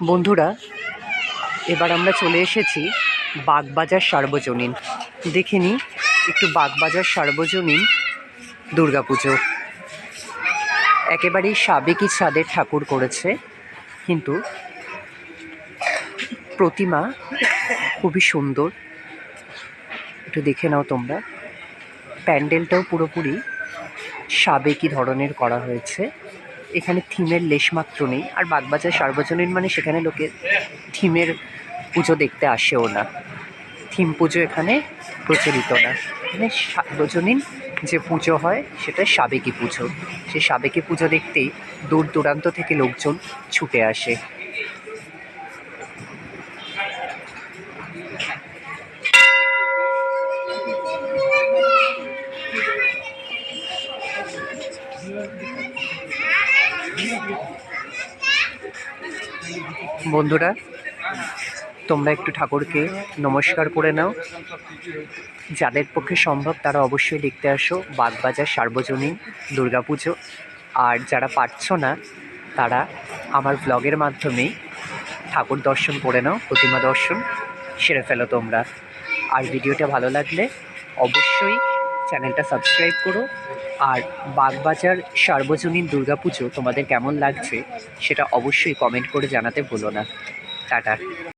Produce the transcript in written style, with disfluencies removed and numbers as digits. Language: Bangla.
বন্ধুরা, এবার আমরা চলে এসেছি বাগবাজার সার্বজনীন। দেখে নিই একটু বাগবাজার সার্বজনীন দুর্গাপুজো। একেবারেই সাবেকি ছাদের ঠাকুর করেছে, কিন্তু প্রতিমা খুবই সুন্দর। একটু দেখে নাও তোমরা। প্যান্ডেলটাও পুরোপুরি সাবেকি ধরনের করা হয়েছে। এখানে থিমের লেশমাত্র নেই। আর বাগবাজার সার্বজনীন মানে সেখানে লোকে থিমের পুজো দেখতে আসেও না। থিম পুজো এখানে প্রচলিত না। এখানে সার্বজনীন যে পুজো হয় সেটা সাবেকি পুজো। সেই সাবেকি পুজো দেখতেই দূর দূরান্ত থেকে লোকজন ছুটে আসে। বন্ধুরা, তোমরা একটু ঠাকুরকে নমস্কার করে নাও। যাদের পক্ষে সম্ভব তারা অবশ্যই দেখতে আসো বাগবাজার সার্বজনীন দুর্গাপুজো। আর যারা পারছো না তারা আমার ব্লগের মাধ্যমেই ঠাকুর দর্শন করে নাও, প্রতিমা দর্শন সেরে ফেলো তোমরা। আর ভিডিওটা ভালো লাগলে অবশ্যই চ্যানেলটা সাবস্ক্রাইব করো। আর বাগবাজার সার্বজনীন দুর্গাপুজো তোমাদের কেমন লাগছে সেটা অবশ্যই কমেন্ট করে জানাতে ভুলো না। টাটা।